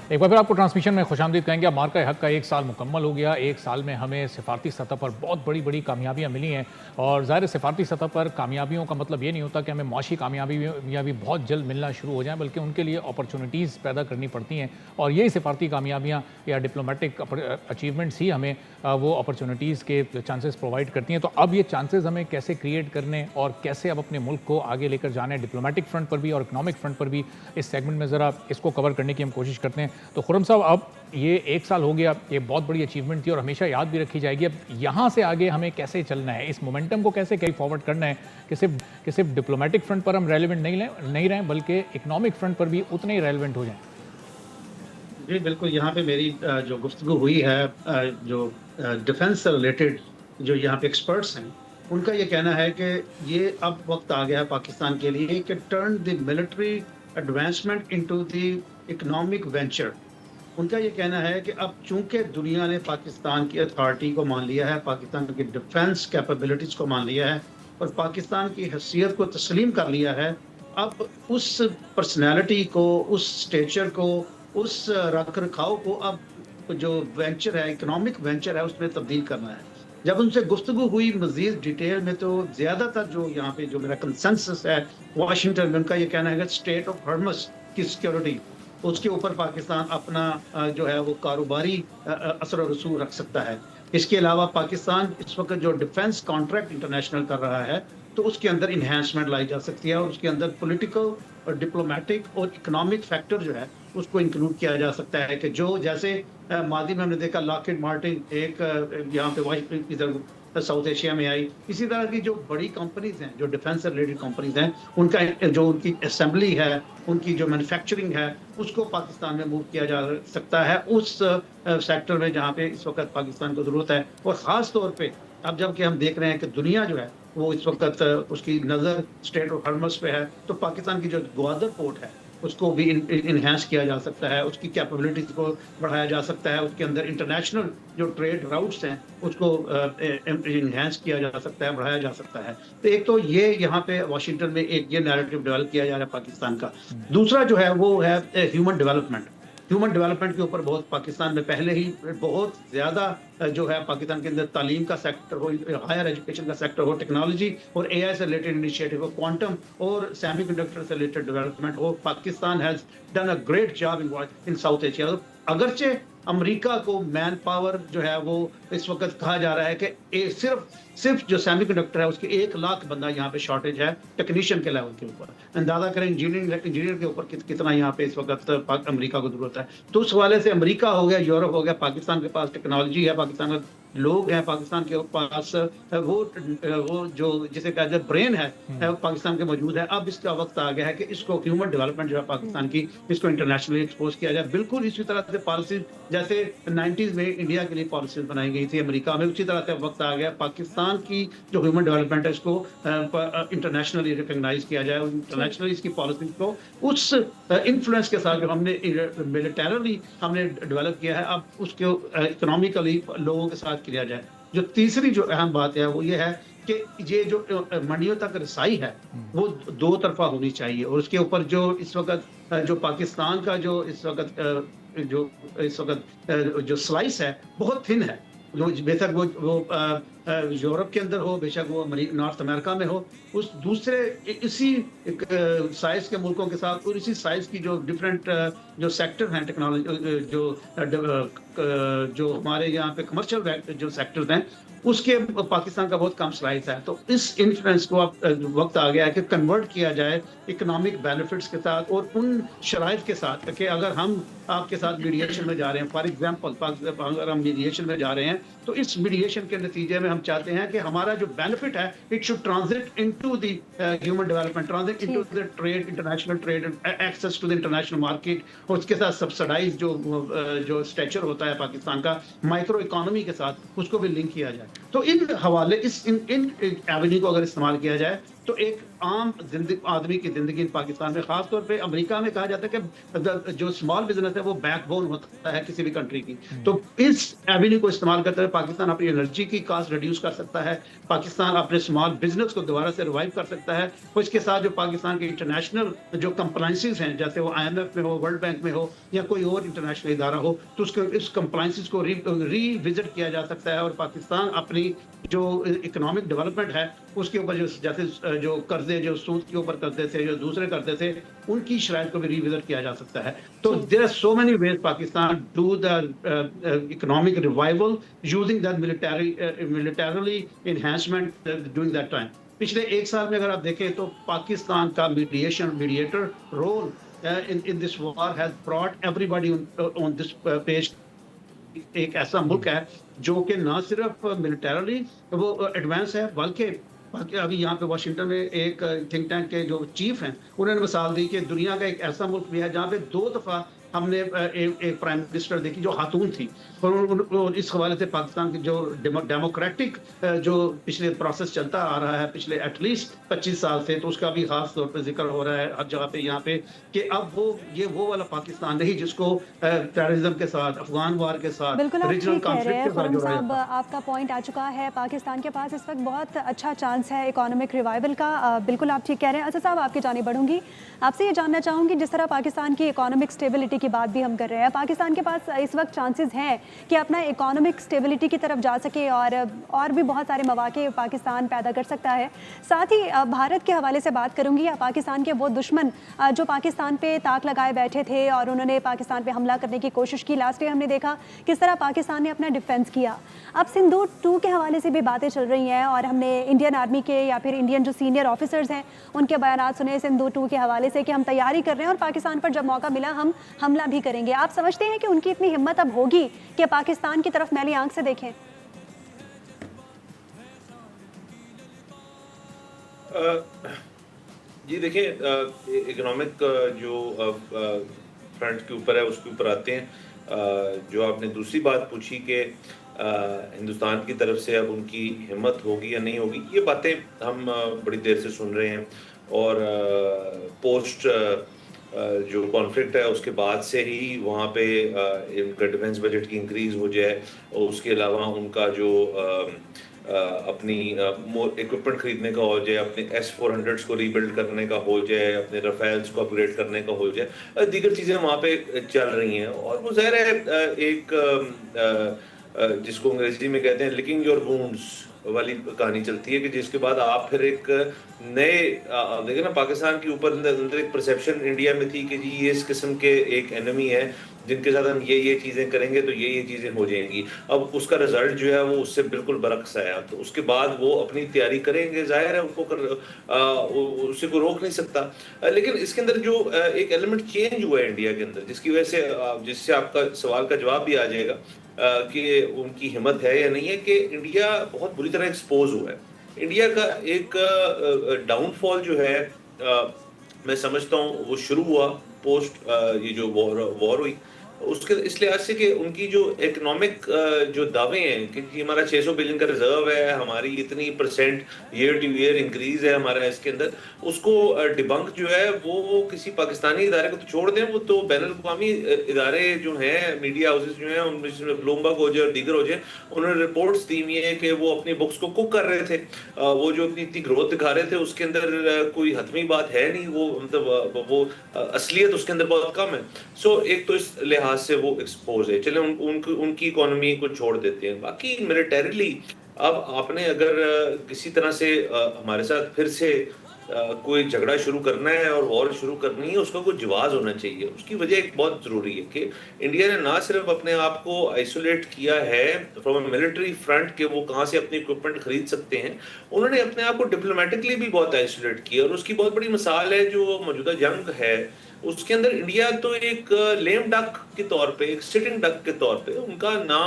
ایک بار پھر آپ کو ٹرانسمیشن میں خوشامدید کہیں گے. مارکہ حق کا 1 سال مکمل ہو گیا. 1 سال میں ہمیں سفارتی سطح پر بہت بڑی بڑی کامیابیاں ملی ہیں, اور ظاہر سفارتی سطح پر کامیابیوں کا مطلب یہ نہیں ہوتا کہ ہمیں معاشی کامیابیاں بھی بہت جلد ملنا شروع ہو جائیں, بلکہ ان کے لیے اپرچونٹیز پیدا کرنی پڑتی ہیں, اور یہی سفارتی کامیابیاں یا ڈپلومیٹک اچیومنٹس ہی ہمیں وہ اپرچونٹیز کے چانسز پرووائڈ کرتی ہیں. تو اب یہ چانسز ہمیں کیسے کریٹ کرنے اور کیسے اب اپنے ملک کو آگے لے کر جانے, ڈپلومیٹک فرنٹ پر بھی اور اکنامک فرنٹ پر بھی, اس سیگمنٹ میں ذرا اس کو کور کرنے کی ہم کوشش کرتے ہیں. تو خرم صاحب, اب یہ 1 سال ہو گیا, یہ بہت بڑی اچیومنٹ تھی اور ہمیشہ یاد بھی رکھی جائے گی. اب یہاں سے آگے ہمیں کیسے چلنا ہے, اس مومنٹم کو کیسے کیری فارورڈ کرنا ہے کہ صرف ڈپلومیٹک فرنٹ پر ہم ریلیونٹ نہیں رہیں, بلکہ اکنامک فرنٹ پر بھی اتنے ہی ریلیونٹ ہو جائیں. جی بالکل, یہاں پہ میری جو گفتگو ہوئی ہے, جو ڈیفنس سے ریلیٹڈ جو یہاں پہ ایکسپرٹس ہیں, ان کا یہ کہنا ہے کہ یہ اب وقت آ گیا ہے پاکستان کے لیے کہ turn the military advancement into the economic venture. ان کا یہ کہنا ہے کہ اب چونکہ دنیا نے پاکستان کی اتھارٹی کو مان لیا ہے, پاکستان کی ڈیفنس کیپیبلٹیز کو مان لیا ہے, اور پاکستان کی حیثیت کو تسلیم کر لیا ہے, اب اس پرسنالٹی کو, اس سٹیچر کو, اس رکھ رکھاؤ کو اب جو وینچر ہے, اکنامک وینچر ہے, اس میں تبدیل کرنا ہے. جب ان سے گفتگو ہوئی مزید ڈیٹیل میں, تو زیادہ تر جو یہاں پہ جو میرا کنسنسس ہے واشنگٹن میں, ان کا یہ کہنا ہے کہ اسٹیٹ آف ہرمس کی سیکورٹی, اس کے اوپر پاکستان اپنا جو ہے وہ کاروباری اثر و رسوخ رکھ سکتا ہے. اس کے علاوہ پاکستان اس وقت جو ڈیفنس کانٹریکٹ انٹرنیشنل کر رہا ہے, تو اس کے اندر انہینسمنٹ لائی جا سکتی ہے, اور اس کے اندر پولیٹیکل اور ڈپلومیٹک اور اکنامک فیکٹر جو ہے اس کو انکلوڈ کیا جا سکتا ہے. کہ جو جیسے ماضی میں ہم نے دیکھا لاکہیڈ مارٹن ایک یہاں پہ ساؤتھ ایشیا میں آئی, اسی طرح کی جو بڑی کمپنیز ہیں, جو ڈیفنس سے ریلیٹڈ کمپنیز ہیں, ان کا جو ان کی اسمبلی ہے, ان کی جو مینوفیکچرنگ ہے, اس کو پاکستان میں موو کیا جا سکتا ہے اس سیکٹر میں جہاں پہ اس وقت پاکستان کو ضرورت ہے. اور خاص طور پہ اب جب کہ ہم دیکھ رہے ہیں کہ دنیا جو ہے وہ اس وقت اس کی نظر اسٹیٹ آف ہرمس پہ ہے, تو پاکستان کی جو گوادر پورٹ ہے اس کو بھی انہینس کیا جا سکتا ہے, اس کی کیپیبلٹیز کو بڑھایا جا سکتا ہے, اس کے اندر انٹرنیشنل جو ٹریڈ راؤٹس ہیں اس کو انہینس کیا جا سکتا ہے, بڑھایا جا سکتا ہے. تو ایک تو یہ یہاں پہ واشنگٹن میں ایک یہ نیریٹو ڈیولپ کیا جا رہا ہے پاکستان کا. دوسرا جو ہے وہ ہے ہیومن ڈیولپمنٹ. ہیومن ڈیولپمنٹ کے اوپر بہت پاکستان میں پہلے ہی بہت زیادہ جو ہے پاکستان کے اندر تعلیم کا سیکٹر ہو, ہائر ایجوکیشن کا سیکٹر ہو, ٹیکنالوجی اور اے آئی سے ریلیٹڈ انیشیٹو ہو, کوانٹم اور سیمی کنڈکٹر سے related development who, Pakistan has done a great job in South Asia. اگرچہ امریکہ کو مین پاور جو ہے وہ اس وقت کہا جا رہا ہے کہ صرف جو سیمی کنڈکٹر ہے اس کے 1 لاکھ بندہ یہاں پہ شارٹیج ہے ٹیکنیشین کے لیول کے اوپر. اندازہ کریں انجینئر کے اوپر کتنا یہاں پہ اس وقت امریکہ کو ضرورت ہے. تو اس حوالے سے امریکہ ہو گیا, یورپ ہو گیا, پاکستان کے پاس ٹیکنالوجی ہے, پاکستان کا لوگ ہیں, پاکستان کے پاس وہ جو جسے کہا جائے برین ہے پاکستان کے موجود ہے. اب اس کا وقت آ گیا ہے کہ اس کو ہیومن ڈیولپمنٹ جو ہے پاکستان کی, اس کو انٹرنیشنلی ایکسپوز کیا جائے. بالکل اسی طرح سے پالیسیز جیسے 90s میں انڈیا کے لیے پالیسیز بنائی گئی تھی امریکہ میں, اسی طرح سے وقت آ گیا پاکستان کی جو ہیومن ڈیولپمنٹ ہے اس کو انٹرنیشنلی ریکگنائز کیا جائے, انٹرنیشنلی اس کی پالیسیز کو اس انفلوئنس کے ساتھ جو ہم نے ملیٹریلی ہم نے ڈیولپ کیا ہے, اب اس کو اکنامیکلی لوگوں کے ساتھ کیا جائے. جو تیسری جو اہم بات ہے وہ یہ ہے کہ یہ جو منڈیوں تک رسائی ہے وہ 2 طرفہ ہونی چاہیے, اور اس کے اوپر جو اس وقت جو پاکستان کا جو اس وقت جو سلائس ہے بہت تھن ہے. بے شک وہ یورپ کے اندر ہو, بے شک وہ نارتھ امریکہ میں ہو, اس دوسرے اسی سائز کے ملکوں کے ساتھ اور اسی سائز کی جو ڈفرینٹ جو سیکٹر ہیں ٹیکنالوجی جو ہمارے یہاں پہ کمرشل جو سیکٹرز ہیں اس کے پاکستان کا بہت کم سلائس ہے. تو اس انفلوئنس کو اب وقت آ گیا ہے کہ کنورٹ کیا جائے اکنامک بینیفٹس کے ساتھ اور ان شرائط کے ساتھ کہ اگر ہم آپ کے ساتھ میڈیشن میں جا رہے ہیں, فار ایگزامپل اگر ہم میڈیشن میں جا رہے ہیں, تو اس میڈیشن کے نتیجے میں ہم چاہتے ہیں کہ ہمارا جو بینیفٹ ہے it should transit into the human development, transit into the trade, international trade, access to the international market, اور اس کے ساتھ سبسڈائز جو اسٹیچر ہوتا ہے پاکستان کا مائکرو اکانومی کے ساتھ اس کو بھی لنک کیا جائے. تو ان حوالے ان ایونیو کو اگر استعمال کیا جائے تو ایک عام آدمی کی زندگی پاکستان میں، خاص طور پہ امریکہ میں کہا جاتا ہے کہ جو اسمال بزنس ہے وہ بیک بون ہوتا ہے کسی بھی کنٹری کی. تو اس ایونیو کو استعمال کرتے ہوئے پاکستان اپنی انرجی کی کاسٹ ریڈیوس کر سکتا ہے، پاکستان اپنے اسمال بزنس کو دوبارہ سے ریوائو کر سکتا ہے. اور اس کے ساتھ جو پاکستان کے انٹرنیشنل جو کمپلائنسز ہیں، جیسے وہ IMF میں ہو، ورلڈ بینک میں ہو یا کوئی اور انٹرنیشنل ادارہ ہو، تو اس کمپلائنسز کو ری وزٹ کیا جا سکتا ہے، اور پاکستان اپنی جو اکنامک ڈیولپمنٹ ہے اس کے اوپر جیسے جو قرضے، جو سود کے اوپر قرضے تھے، جو دوسرے قرضے تھے، ان کی شرائط کو بھی ری وزٹ کیا جا سکتا ہے. تو جی there are so many ways Pakistan do the economic revival using that militarily enhancement during that time. پچھلے ایک سال میں اگر آپ دیکھیں تو پاکستان کا mediator role in this war has brought everybody on this page. ایک ایسا ملک ہے جو کہ نہ صرف ملٹریلی وہ ایڈوانس ہے، بلکہ ابھی یہاں پہ واشنگٹن میں ایک تھنک ٹینک کے جو چیف ہیں انہوں نے مثال دی کہ دنیا کا ایک ایسا ملک بھی ہے جہاں پہ 2 دفعہ ہم نے ایک پرائم منسٹر دیکھی جو خاتون تھی. اور اس حوالے سے پاکستان کی جو ڈیموکریٹک جو پچھلے پروسیس چلتا آ رہا ہے پچھلے ایٹ لیسٹ 25 سال سے، تو اس کا بھی خاص طور پہ ذکر ہو رہا ہے ہر جگہ پہ یہاں پہ کہ اب وہ والا پاکستان نہیں جس کو ٹیررزم کے ساتھ، افغان وار کے ساتھ، بالکل آپ ریجنل ٹھیک کہہ رہے کانفلکٹ ہیں کے ساتھ خرم جوڑا صاحب، جاتا ہے. آپ کا پوائنٹ آ چکا ہے. پاکستان کے پاس اس وقت بہت اچھا چانس ہے اکانومک ریوائول کا. بالکل آپ ٹھیک کہہ رہے ہیں. اسد صاحب آپ کی جانب بڑھوں گی، آپ سے یہ جاننا چاہوں گی جس طرح پاکستان کی اکانومک اسٹیبلٹی کی بات بھی ہم کر رہے ہیں، پاکستان کے پاس اس وقت چانسز ہیں کہ اپنا اکانومک اسٹیبلٹی کی طرف جا سکے اور بھی بہت سارے مواقع پاکستان پیدا کر سکتا ہے. ساتھ ہی بھارت کے حوالے سے بات کروں گی، یا پاکستان کے وہ دشمن جو پاکستان پہ طاق لگائے بیٹھے تھے اور انہوں نے پاکستان پہ حملہ کرنے کی کوشش کی. لاسٹ ڈے ہم نے دیکھا کس طرح پاکستان نے اپنا ڈیفینس کیا. اب سندھو 2 کے حوالے سے بھی باتیں چل رہی ہیں اور ہم نے انڈین آرمی کے یا پھر انڈین جو سینئر آفیسرز ہیں ان کے بیانات سنے سندھو 2 کے حوالے سے کہ ہم تیاری کر رہے ہیں اور پاکستان پر جب موقع ملا ہم حملہ بھی کریں گے. آپ سمجھتے ہیں کہ ان کی اتنی ہمت اب ہوگی کہ پاکستان کی طرف میلی آنکھ سے دیکھیں؟ جی دیکھیں، اکنامک جو فرنٹ کے اوپر ہے اس کے اوپر آتے ہیں. جو آپ نے دوسری بات پوچھی کہ ہندوستان کی طرف سے اب ان کی ہمت ہوگی یا نہیں ہوگی، یہ باتیں ہم بڑی دیر سے سن رہے ہیں. اور پوسٹ جو کانفلکٹ ہے اس کے بعد سے ہی وہاں پہ ان کا ڈیفنس بجٹ کی انکریز ہو جائے، اور اس کے علاوہ ان کا جو اپنی اکوپمنٹ خریدنے کا ہو جائے، اپنے S-400s کو ری بلڈ کرنے کا ہو جائے، اپنے رافیلس کو اپ گریڈ کرنے کا ہو جائے، دیگر چیزیں وہاں پہ چل رہی ہیں. اور وہ ظاہر ہے ایک جس کو انگریزی میں کہتے ہیں لکنگ یور وونڈس والی کہانی چلتی ہے، کہ جس کے بعد آپ پھر ایک نئے دیکھیں نا، پاکستان کے اوپر اندر ایک پرسیپشن انڈیا میں تھی کہ جی یہ اس قسم کے ایک انیمی ہے جن کے ساتھ ہم یہ چیزیں کریں گے تو یہ چیزیں ہو جائیں گی. اب اس کا رزلٹ جو ہے وہ اس سے بالکل برعکس آیا. تو اس کے بعد وہ اپنی تیاری کریں گے، ظاہر ہے ان کو اسے کو روک نہیں سکتا. لیکن اس کے اندر جو ایک ایلیمنٹ چینج ہوا ہے انڈیا کے اندر، جس کی وجہ سے جس سے آپ کا سوال کا جواب بھی آ جائے گا کہ ان کی ہمت ہے یا نہیں ہے، کہ انڈیا بہت بری طرح ایکسپوز ہوا ہے. انڈیا کا ایک ڈاؤن فال جو ہے میں سمجھتا ہوں وہ شروع ہوا پوسٹ یہ جو وار ہوئی اس لحاظ سے کہ ان کی جو اکنامک جو دعوے ہیں کہ ہمارا 600 بلین کا ریزرو ہے، ہماری اتنی % ایئر ٹو ایئر انکریز ہے ہمارا اس کے اندر، اس کو ڈیبنک جو ہے وہ کسی پاکستانی ادارے کو تو چھوڑ دیں، وہ تو بین الاقوامی ادارے جو ہیں، میڈیا ہاؤسز جو ہیں، ان میں بلومبرگ ہو جائے اور دیگر ہو جائے، انہوں نے رپورٹس دی ہوئی ہیں کہ وہ اپنی بکس کو کوک کر رہے تھے. وہ جو اتنی گروتھ دکھا رہے تھے اس کے اندر کوئی حتمی بات ہے نہیں، وہ مطلب وہ اصلیت اس کے اندر بہت کم ہے. سو ایک تو اس لحاظ سے وہ ایکسپوز ہے. چلیں ان کی اکانومی کو چھوڑ دیتے ہیں. باقی ملیٹریلی اب آپ نے اگر کسی طرح سے ہمارے ساتھ پھر سے کوئی جھگڑا شروع کرنا ہے اور وار شروع کرنی ہے، اس کا کوئی جواز ہونا چاہیے. اس کی وجہ ایک بہت ضروری ہے کہ انڈیا نے نہ صرف اپنے آپ کو آئسولیٹ کیا ہے فرام اے ملٹری فرنٹ کہ وہ کہاں سے اپنی اکوپمنٹ خرید سکتے ہیں، انہوں نے اپنے آپ کو ڈپلومیٹکلی بھی بہت آئسولیٹ کیا. اور اس کی بہت بڑی مثال ہے جو موجودہ جنگ ہے، اس کے اندر انڈیا تو ایک لیم ڈک کے طور پہ، ایک سٹنگ ڈک کے طور پہ، ان کا نہ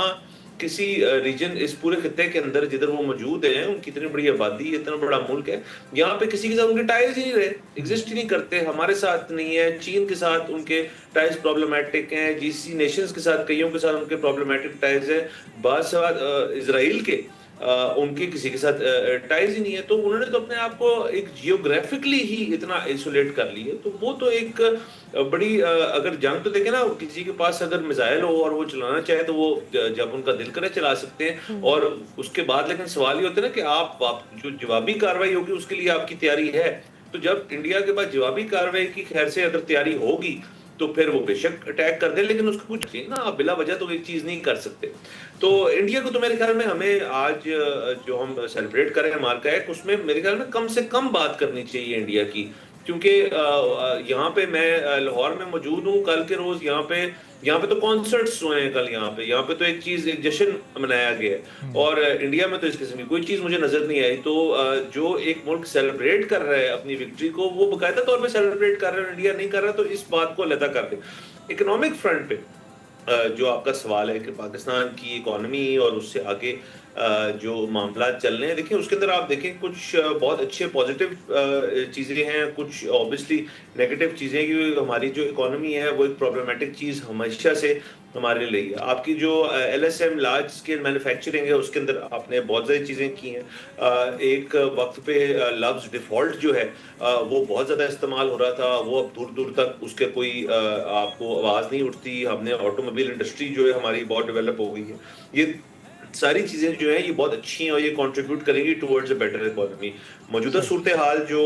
کسی ریجن اس پورے خطے کے اندر جدھر وہ موجود ہیں، ان کی اتنی بڑی آبادی، اتنا بڑا ملک ہے، یہاں پہ کسی کے ساتھ ان کے ٹائز ہی نہیں رہے، ایگزسٹ ہی نہیں کرتے. ہمارے ساتھ نہیں ہے، چین کے ساتھ ان کے ٹائز پرابلمیٹک ہیں، GCC نیشنز کے ساتھ کئیوں کے ساتھ ان کے پرابلمیٹک ٹائز ہیں، بعض ساتھ اسرائیل کے ان کے کسی کے ساتھ ٹائز ہی نہیں ہے، تو انہوں نے تو اپنے آپ کو ایک جیوگرافکلی ہی اتنا آئسولیٹ کر لی ہے، تو وہ تو ایک بڑی اگر جنگ تو دیکھیں نا، کسی کے پاس اگر میزائل ہو اور وہ چلانا چاہے تو وہ جب ان کا دل کرے چلا سکتے ہیں، اور اس کے بعد لیکن سوال یہ ہوتا ہے نا کہ آپ جو جوابی کاروائی ہوگی اس کے لیے آپ کی تیاری ہے. تو جب انڈیا کے پاس جوابی کاروائی کی خیر سے اگر تیاری ہوگی تو پھر وہ بے شک اٹیک کر دیں، لیکن اس کو کچھ نا، آپ بلا وجہ تو ایک چیز نہیں کر سکتے. تو انڈیا کو تو میرے خیال میں ہمیں آج جو ہم سیلیبریٹ کر رہے ہیں مارکا ایک، اس میں میرے خیال میں کم سے کم بات کرنی چاہیے انڈیا کی، کیونکہ یہاں پہ میں لاہور میں موجود ہوں. کل کے روز یہاں پہ تو کانسرٹس ہوئے ہیں، کل یہاں پہ تو ایک جشن منایا گیا ہے، اور انڈیا میں تو اس قسم کی کوئی چیز مجھے نظر نہیں آئی. تو جو ایک ملک سیلیبریٹ کر رہا ہے اپنی وکٹری کو، وہ باقاعدہ طور پہ سیلیبریٹ کر رہا ہے، انڈیا نہیں کر رہا، تو اس بات کو علیحدہ کر دیں. اکنامک فرنٹ پہ جو آپ کا سوال ہے کہ پاکستان کی اکانومی اور اس سے آگے جو معاملات چل رہے ہیں، دیکھیں اس کے اندر آپ دیکھیں کچھ بہت اچھے پازیٹیو چیزیں ہیں، کچھ اوبیسلی نیگیٹو چیزیں، کیونکہ ہماری جو اکانومی ہے وہ ایک پرابلمٹک چیز ہمیشہ سے ہمارے لیے ہے. آپ کی جو L S am large scale manufacturing ہے، اس کے اندر آپ نے بہت ساری چیزیں کی ہیں. ایک وقت پہ لفظ ڈیفالٹ جو ہے وہ بہت زیادہ استعمال ہو رہا تھا، وہ اب دور دور تک اس کے کوئی آپ کو آواز نہیں اٹھتی. ہم نے آٹو موبائل انڈسٹری جو ہے ہماری بہت ڈیولپ ہو گئی ہے. یہ ساری چیزیں جو ہیں یہ بہت اچھی ہیں اور یہ کنٹریبیوٹ کریں گی ٹورڈز اے بیٹر اکانومی. موجودہ صورتحال جو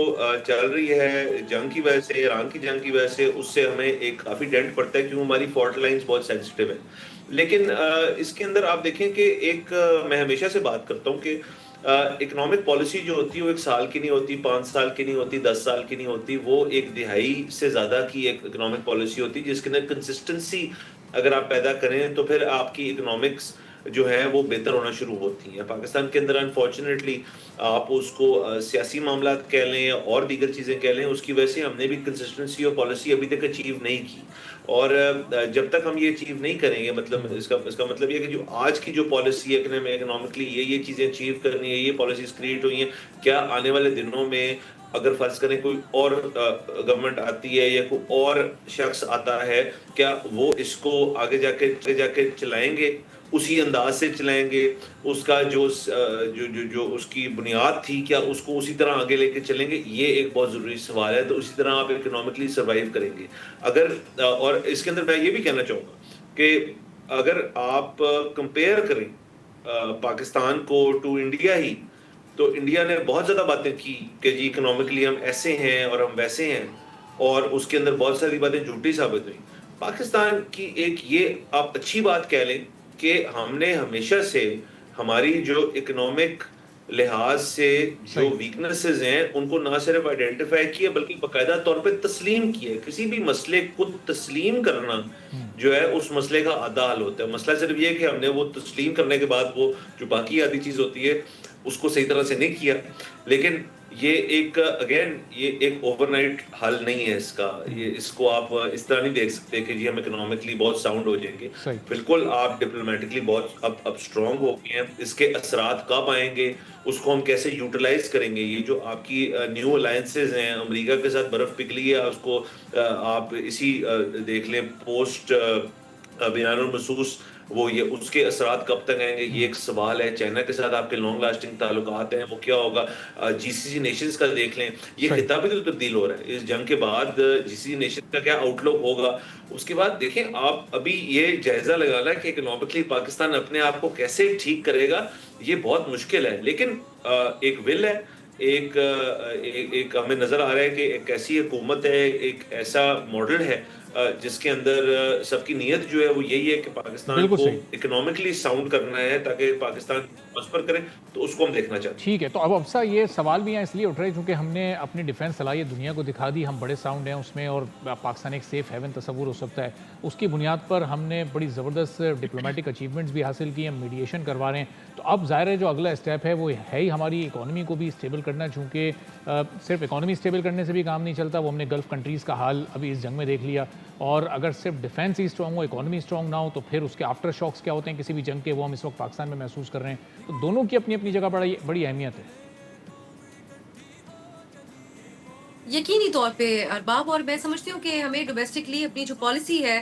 چل رہی ہے جنگ کی وجہ سے، ایران کی جنگ کی وجہ سے، اس سے ہمیں ایک کافی ڈینٹ پڑتا ہے، کیوں ہماری فالٹ لائنز بہت سینسٹیو ہیں. لیکن اس کے اندر آپ دیکھیں کہ ایک میں ہمیشہ سے بات کرتا ہوں کہ اکنامک پالیسی جو ہوتی ہے وہ 1 سال کی نہیں ہوتی، 5 سال کی نہیں ہوتی، 10 سال کی نہیں ہوتی، وہ 1 دہائی سے زیادہ کی ایک اکنامک پالیسی ہوتی ہے، جس کے اندر کنسسٹنسی اگر آپ پیدا کریں تو پھر آپ کی اکنامکس جو ہے وہ بہتر ہونا شروع ہوتی ہیں. پاکستان کے اندر انفارچونیٹلی آپ اس کو سیاسی معاملات کہہ لیں اور دیگر چیزیں کہہ لیں، اس کی وجہ سے ہم نے بھی کنسسٹنسی اور پالیسی ابھی تک اچیو نہیں کی. اور جب تک ہم یہ اچیو نہیں کریں گے، مطلب اس کا مطلب یہ کہ جو آج کی جو پالیسی ہے اکنامکلی یہ چیزیں اچیو کرنی ہے، یہ پالیسیز کریٹ ہوئی ہیں، کیا آنے والے دنوں میں اگر فرض کریں کوئی اور گورنمنٹ آتی ہے یا کوئی اور شخص آتا ہے، کیا وہ اس کو آگے جا کے چلائیں گے، اسی انداز سے چلائیں گے، اس کا جو اس کی بنیاد تھی کیا اس کو اسی طرح آگے لے کے چلیں گے؟ یہ ایک بہت ضروری سوال ہے. تو اسی طرح آپ اکنامکلی سروائیو کریں گے اگر، اور اس کے اندر میں یہ بھی کہنا چاہوں گا کہ اگر آپ کمپیئر کریں پاکستان کو ٹو انڈیا ہی، تو انڈیا نے بہت زیادہ باتیں کی کہ جی اکنامکلی ہم ایسے ہیں اور ہم ویسے ہیں، اور اس کے اندر بہت ساری باتیں جھوٹی ثابت ہوئی. پاکستان کی ایک یہ آپ اچھی بات کہہ لیں کہ ہم نے ہمیشہ سے ہماری جو اکنامک لحاظ سے جو ویکنسز ہیں ان کو نہ صرف آئیڈینٹیفائی کیا بلکہ باقاعدہ طور پہ تسلیم کیا. کسی بھی مسئلے کو تسلیم کرنا جو ہے اس مسئلے کا آدھا حل ہوتا ہے. مسئلہ صرف یہ ہے کہ ہم نے وہ تسلیم کرنے کے بعد وہ جو باقی آدھی چیز ہوتی ہے اس کو صحیح طرح سے نہیں کیا. لیکن یہ ایک اگین یہ ایک اوور نائٹ حل نہیں ہے اس کا. اس کو آپ اس طرح نہیں دیکھ سکتے کہ جی ہم اکنامکلی بہت ساؤنڈ ہو جائیں گے. بالکل آپ ڈپلومیٹکلی بہت اب اسٹرانگ ہو گئے ہیں. اس کے اثرات کب آئیں گے، اس کو ہم کیسے یوٹیلائز کریں گے؟ یہ جو آپ کی نیو الائنسز ہیں، امریکہ کے ساتھ برف پگھلی ہے، اس کو آپ اسی دیکھ لیں پوسٹ بیان المسوس، وہ یہ اس کے اثرات کب تک آئیں گے یہ ایک سوال ہے. چائنا کے ساتھ آپ کے لانگ لاسٹنگ تعلقات ہیں، وہ کیا ہوگا؟ جی سی سی نیشنز کا دیکھ لیں، یہ خطہ بھی تو تبدیل ہو رہا ہے. اس جنگ کے بعد جی سی سی نیشنز کا کیا آؤٹ لک ہوگا؟ اس کے بعد دیکھیں آپ ابھی یہ جائزہ لگانا کہ اکنامکلی پاکستان اپنے آپ کو کیسے ٹھیک کرے گا، یہ بہت مشکل ہے. لیکن ایک ول ہے، ایک ہمیں نظر آ رہا ہے کہ ایک ایسی حکومت ہے، ایک ایسا ماڈل ہے جس کے اندر سب کی نیت جو ہے وہ یہی ہے کہ پاکستان کو اکنامکلی ساؤنڈ کرنا ہے تاکہ پاکستان پراسپر کرے. تو اس کو ہم دیکھنا چاہتے ہیں. ٹھیک ہے، تو اب افسا یہ سوال بھی یہاں اس لیے اٹھ رہے ہیں کیونکہ ہم نے اپنی ڈیفینس صلاحیت دنیا کو دکھا دی، ہم بڑے ساؤنڈ ہیں اس میں، اور پاکستان ایک سیف ہیون تصور ہو سکتا ہے. اس کی بنیاد پر ہم نے بڑی زبردست ڈپلومیٹک اچیومنٹس بھی حاصل کی ہیں، میڈیشن کروا رہے ہیں. تو اب ظاہر ہے جو اگلا اسٹیپ ہے وہ ہے ہی ہماری اکانومی کو بھی اسٹیبل کرنا، چونکہ صرف اکانومی اسٹیبل کرنے سے بھی کام نہیں چلتا. وہ ہم نے گلف کنٹریز کا حال ابھی اس جنگ میں دیکھ لیا، اور اگر صرف ڈیفینس ہی اسٹرانگ ہو، اکانومی اسٹرانگ نہ ہو، تو پھر اس کے آفٹر شاکس کیا ہوتے ہیں کسی بھی جنگ کے، وہ ہم اس وقت پاکستان میں محسوس کر رہے ہیں. تو دونوں کی اپنی اپنی جگہ بڑی اہمیت ہے. یقینی طور پہ ارباب، اور میں سمجھتی ہوں کہ ہمیں ڈومیسٹکلی اپنی جو پالیسی ہے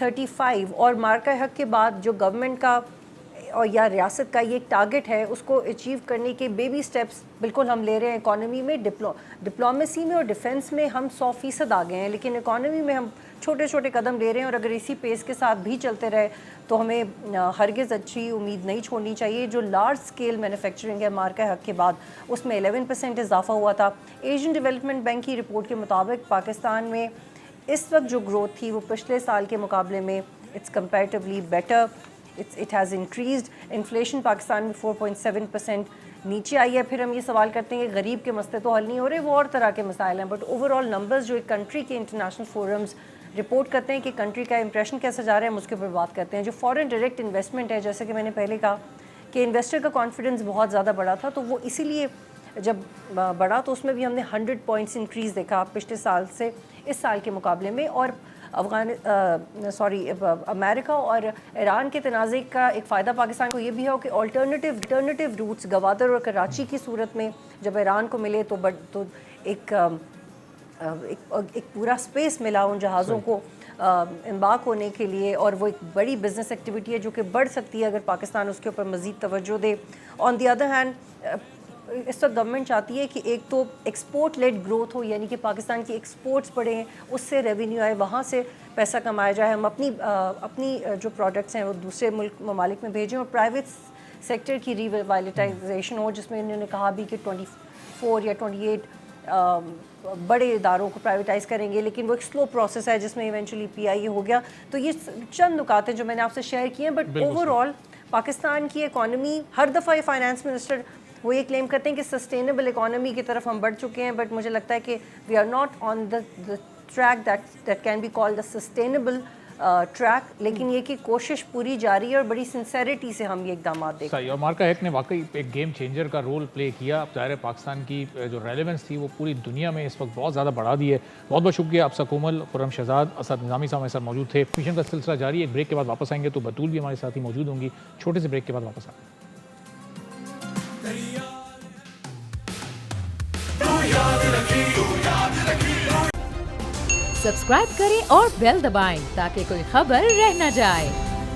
35 اور مارکہ حق کے بعد جو گورنمنٹ کا اور یا ریاست کا یہ ایک ٹارگٹ ہے اس کو اچیو کرنے کے بیبی سٹیپس بالکل ہم لے رہے ہیں. اکانومی میں ڈپلومیسی میں اور ڈیفنس میں ہم 100% آگے ہیں, لیکن اکانومی میں ہم چھوٹے چھوٹے قدم لے رہے ہیں, اور اگر اسی پیس کے ساتھ بھی چلتے رہے تو ہمیں ہرگز اچھی امید نہیں چھوڑنی چاہیے. جو لارج اسکیل مینوفیکچرنگ ہے مارکہ حق کے بعد اس میں 11% اضافہ ہوا تھا. ایشین ڈیولپمنٹ بینک کی رپورٹ کے مطابق پاکستان میں اس وقت جو گروتھ تھی وہ پچھلے سال کے مقابلے میں it's comparatively better, it has increased. Inflation Pakistan میں 4.7% نیچے آئی ہے. پھر ہم یہ سوال کرتے ہیں کہ غریب کے مسئلے تو حل نہیں ہو رہے, وہ اور طرح کے مسائل ہیں, بٹ اوور آل نمبرز جو ایک کنٹری کے انٹرنیشنل فورمز رپورٹ کرتے ہیں کہ کنٹری کا امپریشن کیسا جا رہا ہے, ہم اس کے اوپر بات کرتے ہیں. جو فارن ڈائریکٹ انویسٹمنٹ ہے, جیسے کہ میں نے پہلے کہا کہ انویسٹر کا کانفیڈنس بہت زیادہ بڑا تھا, تو وہ اسی لیے جب بڑھا تو اس میں بھی ہم نے 100 پوائنٹس انکریز دیکھا پچھلے سال سے اس سال کے مقابلے میں. اور امریکہ اور ایران کے تنازع کا ایک فائدہ پاکستان کو یہ بھی ہو کہ الٹرنیٹیو روٹس گوادر اور کراچی کی صورت میں جب ایران کو ملے تو ایک پورا سپیس ملا ان جہازوں کو امبارک ہونے کے لیے, اور وہ ایک بڑی بزنس ایکٹیویٹی ہے جو کہ بڑھ سکتی ہے اگر پاکستان اس کے اوپر مزید توجہ دے. آن دی ادر ہینڈ اس وقت گورنمنٹ چاہتی ہے کہ ایک تو ایکسپورٹ لیڈ گروتھ ہو, یعنی کہ پاکستان کی ایکسپورٹس بڑھیں, اس سے ریونیو آئے, وہاں سے پیسہ کمایا جائے, ہم اپنی جو پروڈکٹس ہیں وہ دوسرے ممالک میں بھیجیں, اور پرائیویٹ سیکٹر کی ریوائلٹائزیشن ہو, جس میں انہوں نے کہا بھی کہ 24 یا 28 بڑے اداروں کو پرائیویٹائز کریں گے, لیکن وہ ایک سلو پروسیس ہے جس میں ایونچولی PIA ہو گیا. تو یہ چند نکات ہیں جو میں نے آپ سے شیئر کیے ہیں, بٹ اوور آل پاکستان کی اکانومی ہر دفعہ فائنانس منسٹر وہ یہ کلیم کرتے ہیں کہ سسٹینیبل اکانومی کی طرف ہم بڑھ چکے ہیں, بٹ مجھے لگتا ہے کہ we are not on the track that can be called the sustainable track, لیکن یہ کہ کوشش پوری جاری ہے اور بڑی سنسیریٹی سے ہم یہ اقدامات دیکھیں. صحیح, اور مارکہ حق نے واقعی ایک گیم چینجر کا رول پلے کیا. اب ظاہر ہے پاکستان کی جو ریلیونس تھی وہ پوری دنیا میں اس وقت بہت زیادہ بڑھا دی ہے. بہت بہت شکریہ افسر کومل, خرم شہزاد, اسد نظامی صاحب ہمارے ساتھ موجود تھے. مشن کا سلسلہ جاری ہے, ایک بریک کے بعد واپس آئیں گے تو بطول بھی ہمارے ساتھ ہی موجود ہوں گی. چھوٹے سے بریک کے بعد واپس آئیں گے. سبسکرائب کریں اور بیل دبائیں تاکہ کوئی خبر رہ نہ جائے.